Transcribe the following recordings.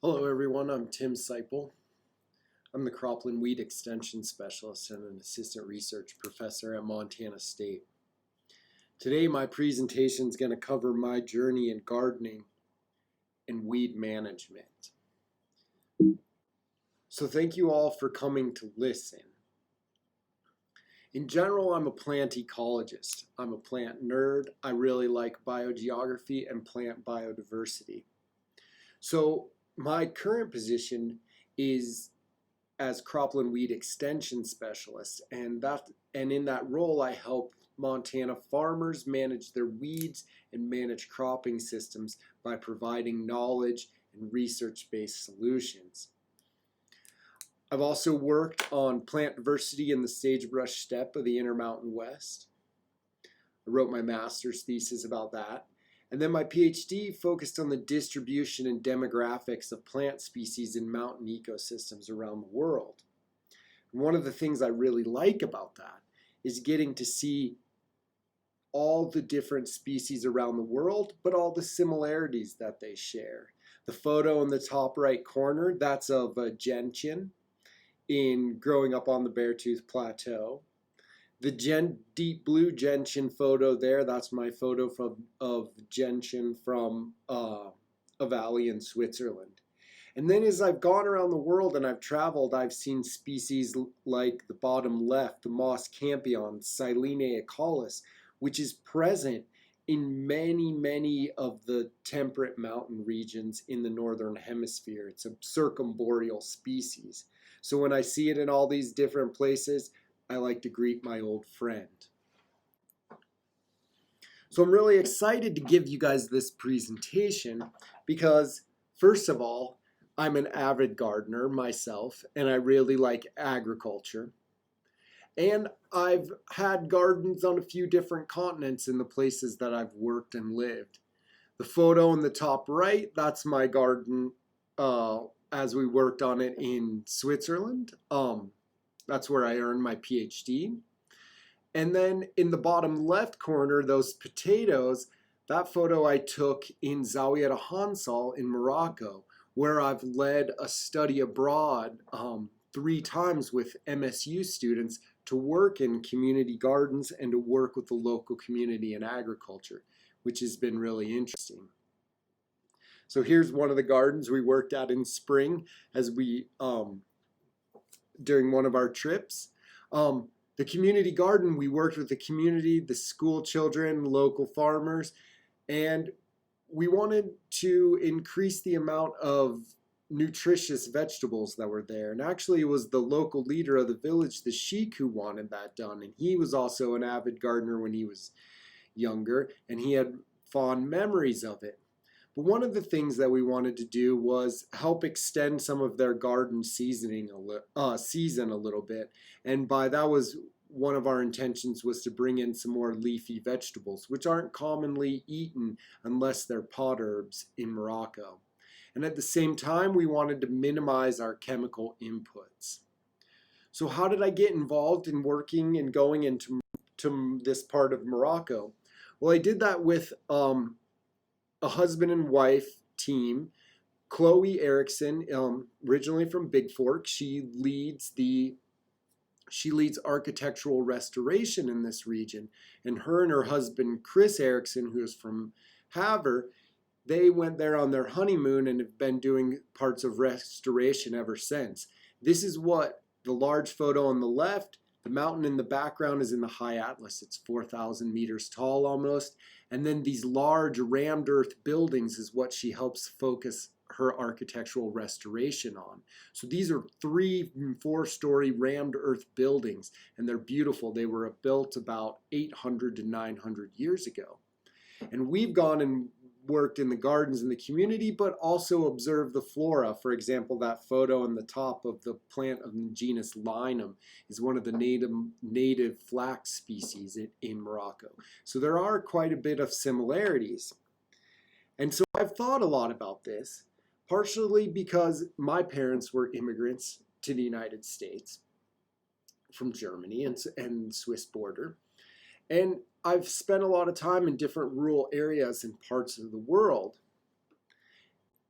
Hello everyone, I'm Tim Seipel. I'm the Cropland Weed Extension Specialist and an Assistant Research Professor at Montana State. Today my presentation is going to cover my journey in gardening and weed management. So thank you all for coming to listen. In general, I'm a plant ecologist. I'm a plant nerd. I really like biogeography and plant biodiversity. So my current position is as cropland weed extension specialist, and in that role I help Montana farmers manage their weeds and manage cropping systems by providing knowledge and research-based solutions. I've also worked on plant diversity in the sagebrush steppe of the Intermountain West. I wrote my master's thesis about that. And then my PhD focused on the distribution and demographics of plant species in mountain ecosystems around the world. And one of the things I really like about that is getting to see all the different species around the world, but all the similarities that they share. The photo in the top right corner, that's of a gentian growing up on the Beartooth Plateau. The deep blue gentian photo there, that's my photo of gentian from a valley in Switzerland. And then as I've gone around the world and I've traveled, I've seen species like the bottom left, the moss campion, Silene acaulis, which is present in many of the temperate mountain regions in the northern hemisphere. It's a circumboreal species. So when I see it in all these different places, I like to greet my old friend. So I'm really excited to give you guys this presentation because, first of all, I'm an avid gardener myself and I really like agriculture. And I've had gardens on a few different continents in the places that I've worked and lived. The photo in the top right, that's my garden as we worked on it in Switzerland. That's where I earned my PhD. And then in the bottom left corner, those potatoes, that photo I took in Zawiya Hansal in Morocco, where I've led a study abroad 3 times with MSU students to work in community gardens and to work with the local community in agriculture, which has been really interesting. So here's one of the gardens we worked at in spring as we during one of our trips. The community garden, we worked with the community, the school children, local farmers, and we wanted to increase the amount of nutritious vegetables that were there. And actually it was the local leader of the village, the sheik, who wanted that done. And he was also an avid gardener when he was younger, and he had fond memories of it. But one of the things that we wanted to do was help extend some of their garden season a little bit. And by that was one of our intentions was to bring in some more leafy vegetables, which aren't commonly eaten unless they're pot herbs in Morocco. And at the same time, we wanted to minimize our chemical inputs. So how did I get involved in working and going into this part of Morocco? Well, I did that with a husband and wife team. Chloe Erickson, originally from Big Fork, she leads architectural restoration in this region. And her husband, Chris Erickson, who is from Havre, they went there on their honeymoon and have been doing parts of restoration ever since. This is what the large photo on the left, the mountain in the background is in the high Atlas. It's 4,000 meters tall almost. And then these large rammed earth buildings is what she helps focus her architectural restoration on. So these are 3- and 4-story rammed earth buildings, and they're beautiful. They were built about 800 to 900 years ago. And we've gone and worked in the gardens in the community, but also observed the flora. For example, that photo on the top of the plant of the genus Linum is one of the native flax species in Morocco. So there are quite a bit of similarities. And so I've thought a lot about this, partially because my parents were immigrants to the United States from Germany and Swiss border. And I've spent a lot of time in different rural areas in parts of the world.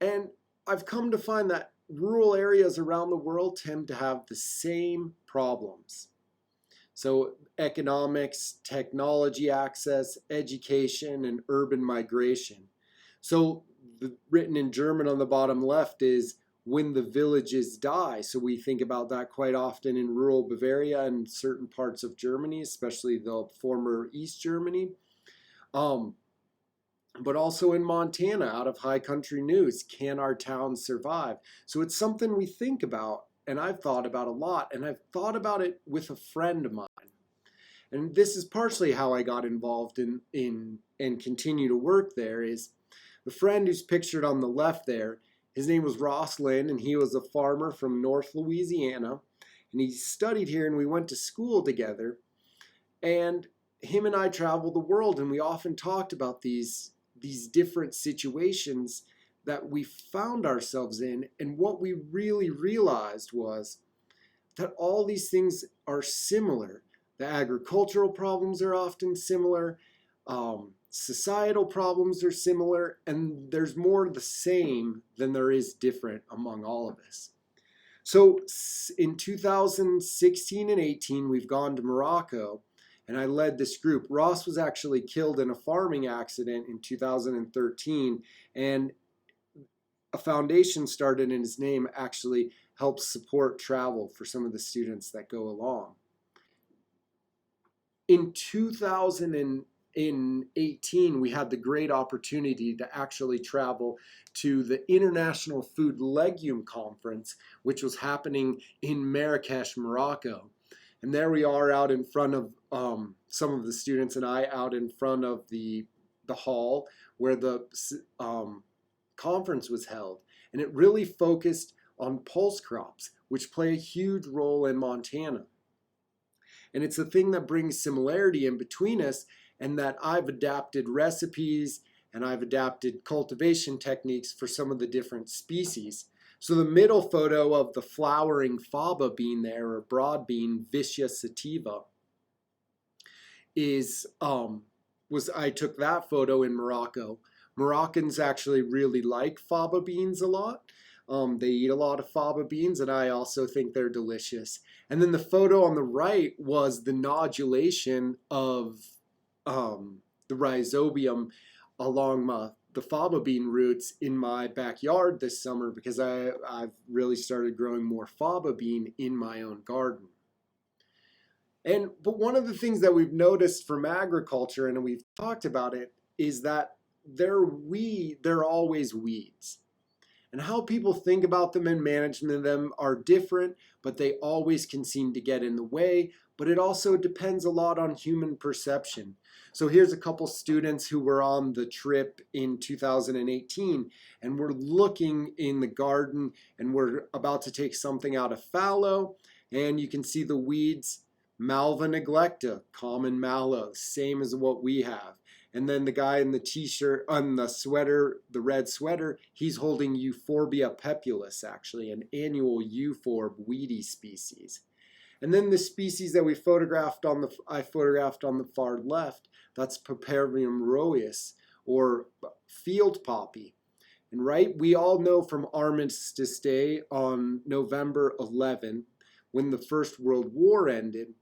And I've come to find that rural areas around the world tend to have the same problems. So economics, technology access, education, and urban migration. So written in German on the bottom left is when the villages die. So we think about that quite often in rural Bavaria and certain parts of Germany, especially the former East Germany. But also in Montana, out of High Country News, can our towns survive? So it's something we think about, and I've thought about a lot, and I've thought about it with a friend of mine. And this is partially how I got involved in and continue to work there. Is the friend who's pictured on the left there, his name was Ross Lynn, and he was a farmer from North Louisiana, and he studied here, and we went to school together. And him and I traveled the world, and we often talked about these different situations that we found ourselves in. And what we really realized was that all these things are similar. The agricultural problems are often similar. Societal problems are similar. And there's more the same than there is different among all of us. So in 2016 and 18, we've gone to Morocco, and I led this group. Ross was actually killed in a farming accident in 2013, and a foundation started in his name actually helps support travel for some of the students that go along. In 2018, we had the great opportunity to actually travel to the International Food Legume Conference, which was happening in Marrakesh, Morocco. And there we are out in front of some of the students and I out in front of the hall where the conference was held. And it really focused on pulse crops, which play a huge role in Montana. And it's a thing that brings similarity in between us, and that I've adapted recipes and I've adapted cultivation techniques for some of the different species. So the middle photo of the flowering faba bean there, or broad bean, Vicia sativa, is I took that photo in Morocco. Moroccans actually really like faba beans a lot. They eat a lot of faba beans, and I also think they're delicious. And then the photo on the right was the nodulation of the rhizobium along the faba bean roots in my backyard this summer, because I've really started growing more faba bean in my own garden. But one of the things that we've noticed from agriculture, and we've talked about it, is that they're always weeds. And how people think about them and management of them are different, but they always can seem to get in the way. But it also depends a lot on human perception. So here's a couple students who were on the trip in 2018, and we're looking in the garden, and we're about to take something out of fallow, and you can see the weeds, Malva neglecta, common mallow, same as what we have. And then the guy in the t-shirt, on the sweater, the red sweater, he's holding Euphorbia pepulus, actually, an annual euphorb weedy species. And then the species that I photographed on the far left, that's Papaver roeus, or field poppy. And we all know from Armistice Day on November 11, when the First World War ended,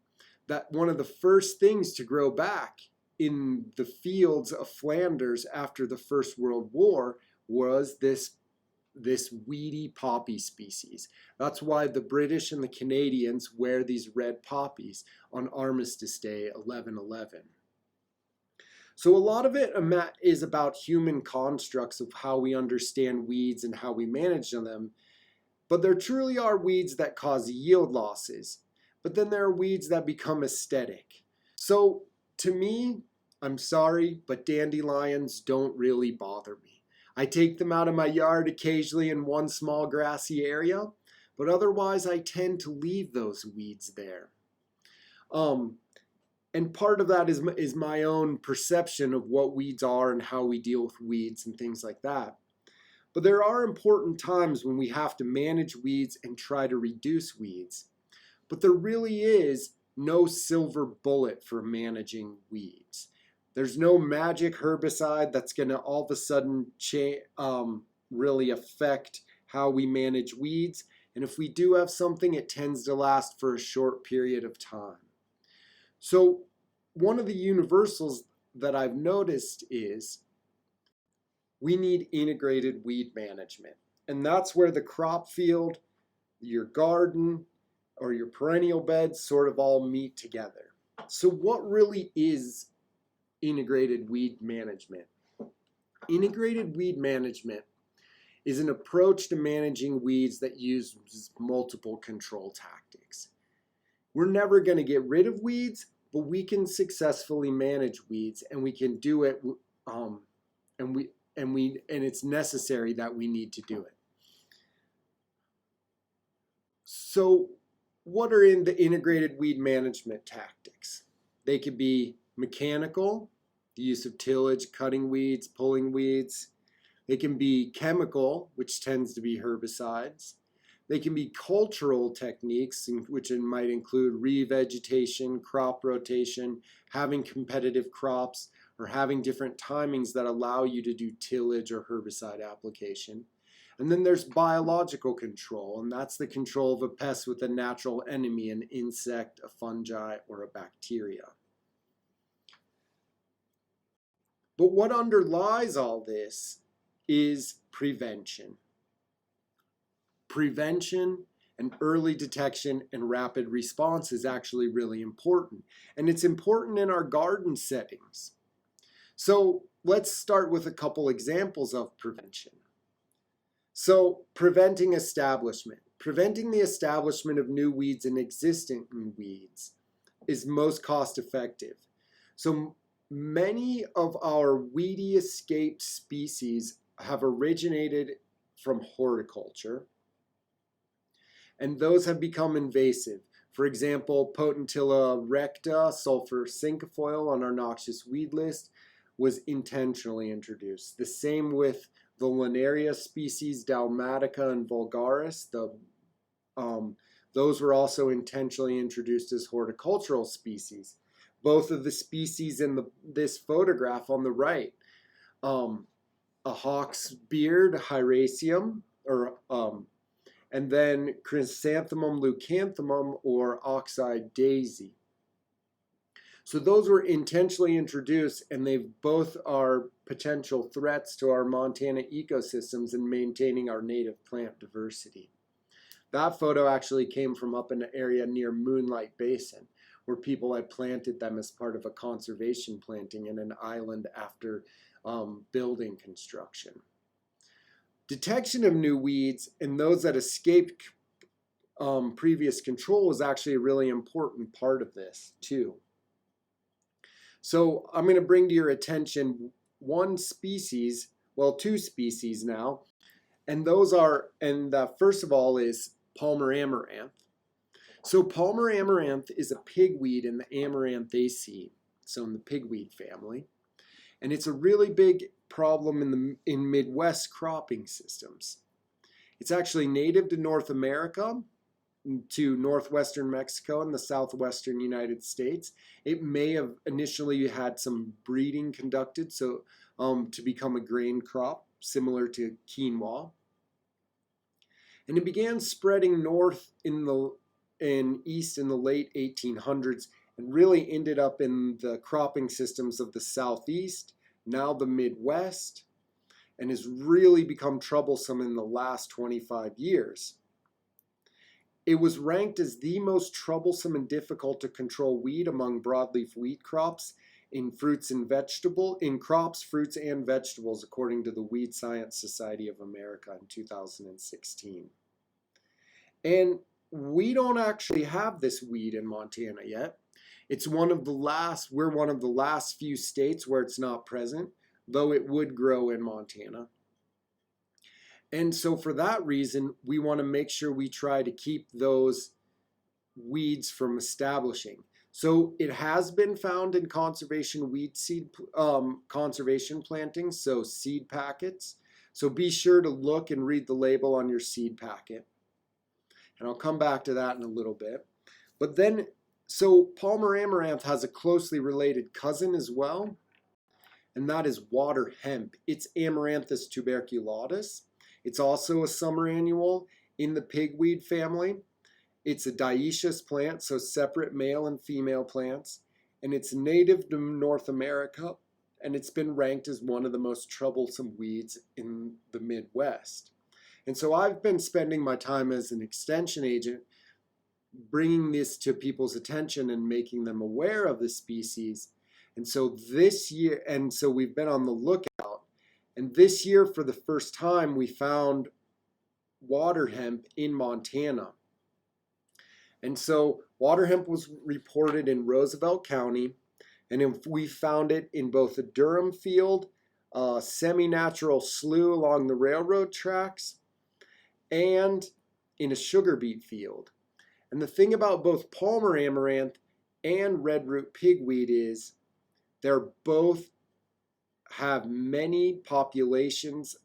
that one of the first things to grow back in the fields of Flanders after the First World War was this weedy poppy species. That's why the British and the Canadians wear these red poppies on Armistice Day 11/11. So a lot of it is about human constructs of how we understand weeds and how we manage them. But there truly are weeds that cause yield losses. But then there are weeds that become aesthetic. So to me, I'm sorry, but dandelions don't really bother me. I take them out of my yard occasionally in one small grassy area, but otherwise I tend to leave those weeds there. And part of that is my own perception of what weeds are and how we deal with weeds and things like that. But there are important times when we have to manage weeds and try to reduce weeds. But there really is no silver bullet for managing weeds. There's no magic herbicide that's going to all of a sudden really affect how we manage weeds. And if we do have something, it tends to last for a short period of time. So one of the universals that I've noticed is we need integrated weed management. And that's where the crop field, your garden, or your perennial beds sort of all meet together. So what really is integrated weed management? Integrated weed management is an approach to managing weeds that uses multiple control tactics. We're never going to get rid of weeds, but we can successfully manage weeds, and we can do it, and it's necessary that we need to do it. So what are in the integrated weed management tactics? They could be mechanical, the use of tillage, cutting weeds, pulling weeds. They can be chemical, which tends to be herbicides. They can be cultural techniques, which might include revegetation, crop rotation, having competitive crops, or having different timings that allow you to do tillage or herbicide application. And then there's biological control, and that's the control of a pest with a natural enemy, an insect, a fungi, or a bacteria. But what underlies all this is prevention. Prevention and early detection and rapid response is actually really important. And it's important in our garden settings. So let's start with a couple examples of prevention. So preventing establishment. Preventing the establishment of new weeds and existing weeds is most cost effective. So many of our weedy escaped species have originated from horticulture, and those have become invasive. For example, Potentilla recta, sulfur cinquefoil on our noxious weed list, was intentionally introduced. The same with the Linaria species, Dalmatica and vulgaris. Those were also intentionally introduced as horticultural species. Both of the species in this photograph on the right, a hawk's beard, Hieracium, and then Chrysanthemum leucanthemum, or oxeye daisy. So those were intentionally introduced, and they both are potential threats to our Montana ecosystems in maintaining our native plant diversity. That photo actually came from up in an area near Moonlight Basin, where people had planted them as part of a conservation planting in an island after building construction. Detection of new weeds and those that escaped previous control is actually a really important part of this too. So I'm going to bring to your attention two species now, and those are, first of all is Palmer amaranth. So Palmer amaranth is a pigweed in the Amaranthaceae, so in the pigweed family, and it's a really big problem in Midwest cropping systems. It's actually native to North America, to northwestern Mexico and the southwestern United States. It may have initially had some breeding conducted to become a grain crop similar to quinoa, and it began spreading north and east in the late 1800s and really ended up in the cropping systems of the southeast, now the Midwest, and has really become troublesome in the last 25 years. It was ranked as the most troublesome and difficult to control weed among broadleaf wheat crops in fruits, fruits, and vegetables, according to the Weed Science Society of America in 2016. And we don't actually have this weed in Montana yet. We're one of the last few states where it's not present, though it would grow in Montana. And so for that reason, we want to make sure we try to keep those weeds from establishing. So it has been found in conservation conservation plantings, so seed packets. So be sure to look and read the label on your seed packet. And I'll come back to that in a little bit. But then, so Palmer amaranth has a closely related cousin as well, and that is water hemp. It's Amaranthus tuberculatus. It's also a summer annual in the pigweed family. It's a dioecious plant, so separate male and female plants, and it's native to North America, and it's been ranked as one of the most troublesome weeds in the Midwest. And so I've been spending my time as an extension agent bringing this to people's attention and making them aware of the species. And so this year, and so we've been on the lookout, and this year for the first time we found water hemp in Montana. And so water hemp was reported in Roosevelt County, and we found it in both a Durham field, a semi-natural slough along the railroad tracks, and in a sugar beet field. And the thing about both Palmer amaranth and redroot pigweed is they're both have many populations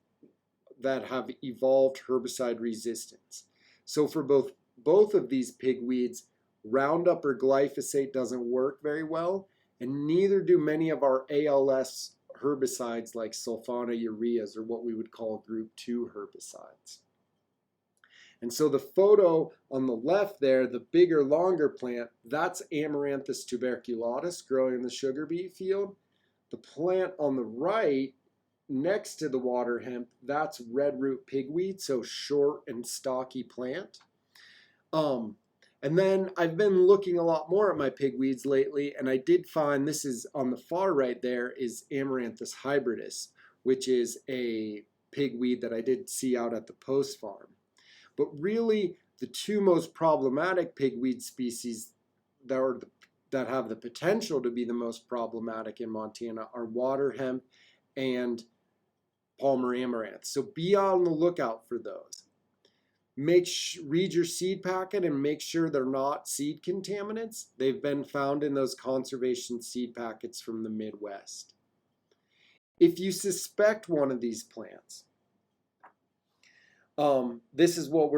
that have evolved herbicide resistance. So for both of these pigweeds, Roundup or glyphosate doesn't work very well, and neither do many of our ALS herbicides like sulfonylureas, or what we would call group 2 herbicides. And so the photo on the left there, the bigger, longer plant, that's Amaranthus tuberculatus growing in the sugar beet field. The plant on the right, next to the water hemp, that's redroot pigweed, so short and stocky plant. And then I've been looking a lot more at my pigweeds lately, and I did find, this is on the far right there, is Amaranthus hybridus, which is a pigweed that I did see out at the post farm. But really, the two most problematic pigweed species that have the potential to be the most problematic in Montana are water hemp and Palmer amaranth. So be on the lookout for those. Read your seed packet and make sure they're not seed contaminants. They've been found in those conservation seed packets from the Midwest. If you suspect one of these plants, this is what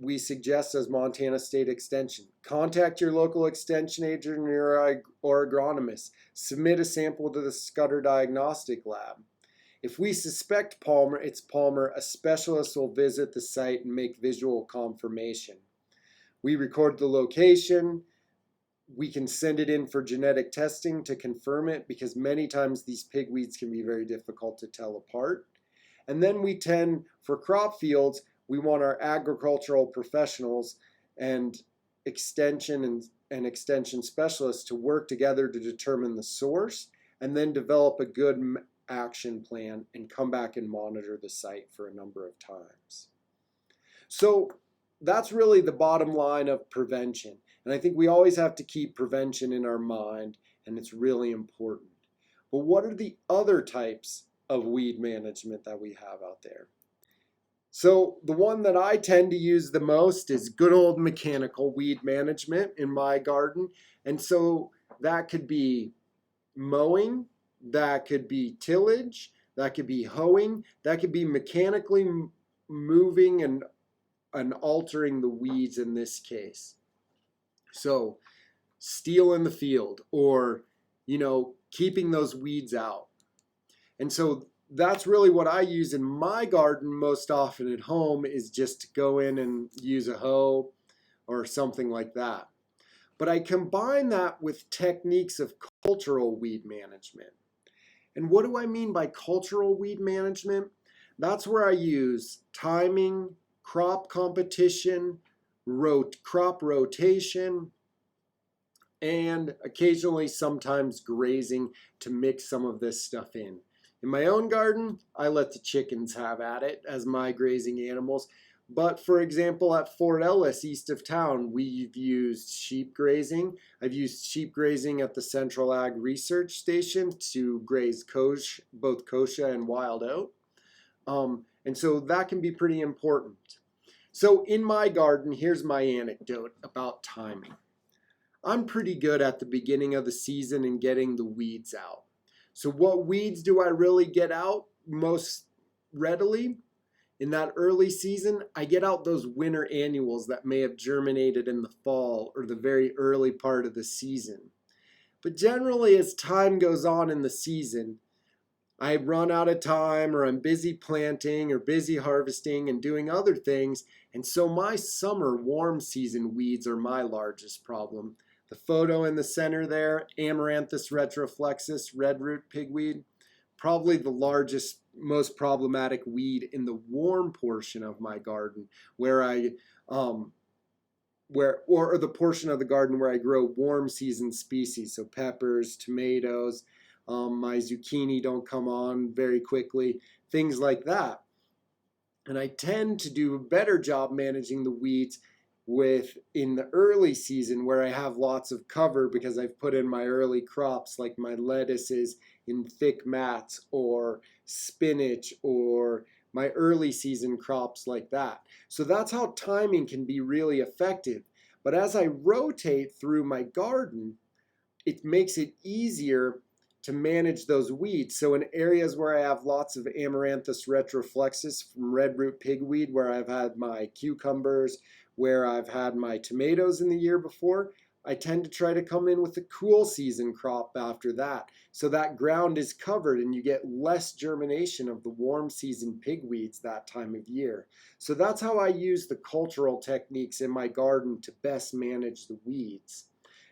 we suggest as Montana State Extension. Contact your local extension agent or agronomist. Submit a sample to the Scudder Diagnostic Lab. If we suspect it's Palmer, a specialist will visit the site and make visual confirmation. We record the location. We can send it in for genetic testing to confirm it, because many times these pigweeds can be very difficult to tell apart. And then we tend, for crop fields, we want our agricultural professionals and extension and extension specialists to work together to determine the source and then develop a good action plan and come back and monitor the site for a number of times. So that's really the bottom line of prevention. And I think we always have to keep prevention in our mind, and it's really important. But what are the other types of weed management that we have out there? So the one that I tend to use the most is good old mechanical weed management in my garden. And so that could be mowing, that could be tillage, that could be hoeing, that could be mechanically moving and altering the weeds in this case. So steel in the field, or, keeping those weeds out. And so that's really what I use in my garden most often at home, is just to go in and use a hoe or something like that. But I combine that with techniques of cultural weed management. And what do I mean by cultural weed management? That's where I use timing, crop competition, crop rotation, and occasionally sometimes grazing to mix some of this stuff in. In my own garden, I let the chickens have at it as my grazing animals. But for example, at Fort Ellis, east of town, we've used sheep grazing. I've used sheep grazing at the Central Ag Research Station to graze both kochia and wild oat. And so that can be pretty important. So in my garden, here's my anecdote about timing. I'm pretty good at the beginning of the season in getting the weeds out. So what weeds do I really get out most readily? In that early season, I get out those winter annuals that may have germinated in the fall or the very early part of the season. But generally, as time goes on in the season, I run out of time, or I'm busy planting or busy harvesting and doing other things. And so my summer warm season weeds are my largest problem. The photo in the center there, Amaranthus retroflexus, red root pigweed, probably the largest, most problematic weed in the warm portion of my garden, where I or the portion of the garden where I grow warm season species, so peppers, tomatoes. My zucchini don't come on very quickly, things like that. And I tend to do a better job managing the weeds in the early season, where I have lots of cover because I've put in my early crops like my lettuces in thick mats, or spinach, or my early season crops like that. So that's how timing can be really effective. But as I rotate through my garden, it makes it easier to manage those weeds. So in areas where I have lots of Amaranthus retroflexus from red root pigweed, where I've had my cucumbers, where I've had my tomatoes in the year before, I tend to try to come in with a cool season crop after that. So that ground is covered and you get less germination of the warm season pigweeds that time of year. So that's how I use the cultural techniques in my garden to best manage the weeds.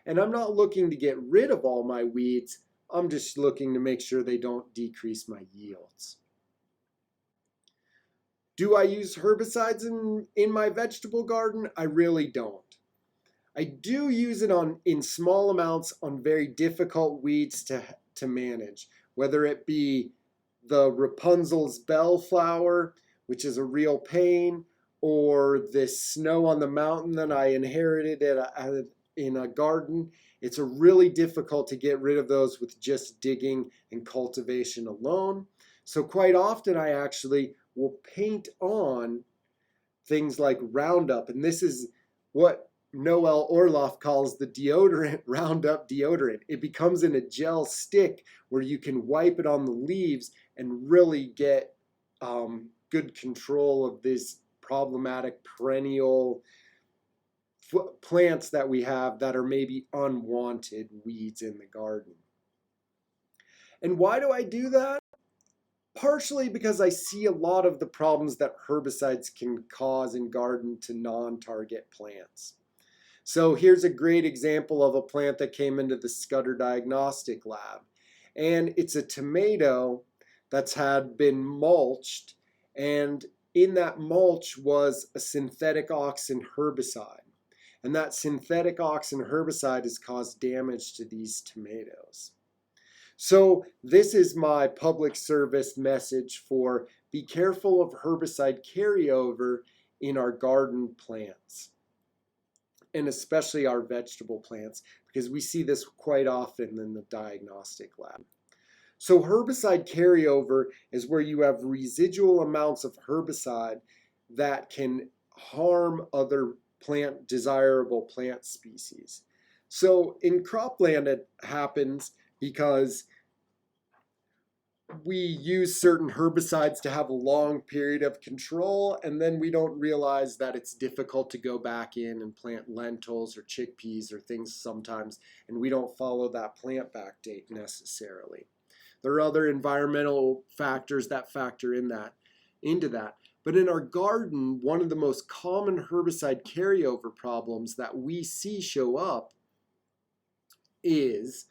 And I'm not looking to get rid of all my weeds. I'm just looking to make sure they don't decrease my yields. Do I use herbicides in my vegetable garden? I really don't. I do use it in small amounts on very difficult weeds to manage, whether it be the Rapunzel's bellflower, which is a real pain, or this snow on the mountain that I inherited in a garden. It's really difficult to get rid of those with just digging and cultivation alone. So quite often I actually will paint on things like Roundup, and this is what Noel Orloff calls the deodorant, Roundup deodorant. It becomes in a gel stick where you can wipe it on the leaves and really get good control of these problematic perennial plants that we have that are maybe unwanted weeds in the garden. And why do I do that? Partially because I see a lot of the problems that herbicides can cause in garden to non-target plants. So here's a great example of a plant that came into the Scudder Diagnostic Lab. And it's a tomato that's had been mulched, and in that mulch was a synthetic auxin herbicide. And that synthetic auxin herbicide has caused damage to these tomatoes. So this is my public service message for be careful of herbicide carryover in our garden plants, and especially our vegetable plants, because we see this quite often in the diagnostic lab. So herbicide carryover is where you have residual amounts of herbicide that can harm other desirable plant species. So in cropland it happens because we use certain herbicides to have a long period of control, and then we don't realize that it's difficult to go back in and plant lentils or chickpeas or things sometimes, and we don't follow that plant back date necessarily. There are other environmental factors that factor into that. But in our garden, one of the most common herbicide carryover problems that we see show up is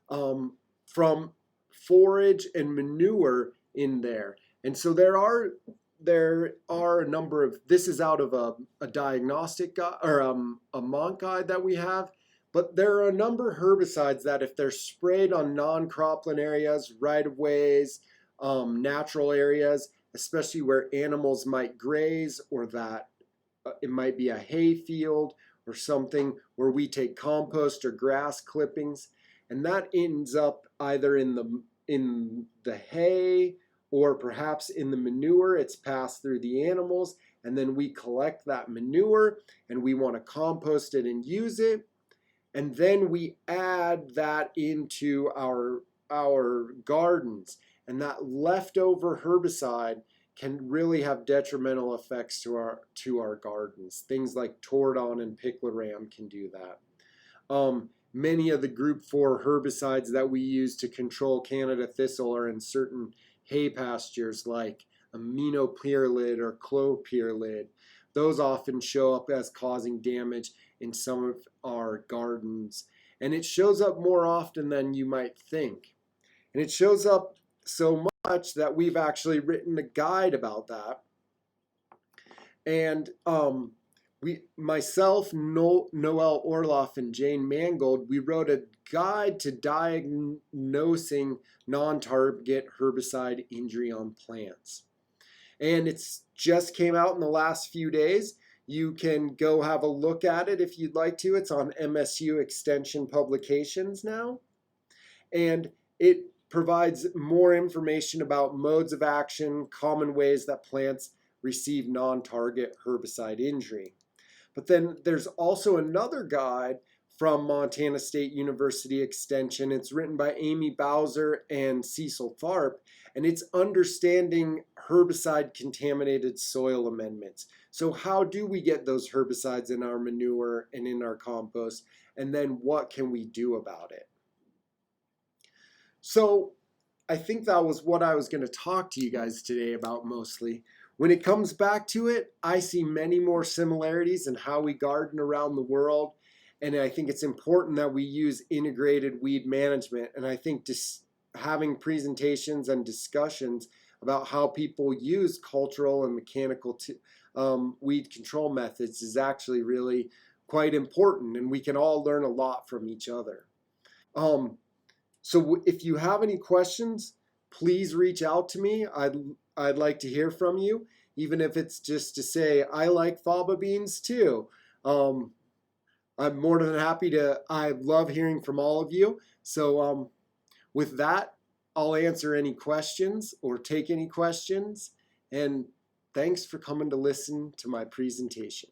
from forage and manure in there. And so there are a number of, this is out of a diagnostic guide, or a monk guide that we have, but there are a number of herbicides that if they're sprayed on non-cropland areas, right-of-ways, natural areas, especially where animals might graze, or that it might be a hay field or something where we take compost or grass clippings, and that ends up either in the hay or perhaps in the manure. It's passed through the animals, and then we collect that manure and we want to compost it and use it, and then we add that into our gardens, and that leftover herbicide can really have detrimental effects to our gardens. Things like Tordon and Picloram can do that. Many of the group 4 herbicides that we use to control Canada thistle are in certain hay pastures like aminopyralid or clopyralid. Those often show up as causing damage in some of our gardens. And it shows up more often than you might think. And it shows up so much that we've actually written a guide about that. And myself, Noel Orloff, and Jane Mangold, we wrote a guide to diagnosing non-target herbicide injury on plants. And it's just came out in the last few days. You can go have a look at it if you'd like to. It's on MSU Extension Publications now. And it provides more information about modes of action, common ways that plants receive non-target herbicide injury. But then there's also another guide from Montana State University Extension. It's written by Amy Bowser and Cecil Tharp, and it's understanding herbicide contaminated soil amendments. So how do we get those herbicides in our manure and in our compost, and then what can we do about it? So I think that was what I was going to talk to you guys today about mostly. When it comes back to it, I see many more similarities in how we garden around the world. And I think it's important that we use integrated weed management. And I think having presentations and discussions about how people use cultural and mechanical weed control methods is actually really quite important. And we can all learn a lot from each other. So if you have any questions, please reach out to me. I'd like to hear from you, even if it's just to say, I like faba beans too. I'm more than happy to, I love hearing from all of you. So with that, I'll answer any questions or take any questions. And thanks for coming to listen to my presentation.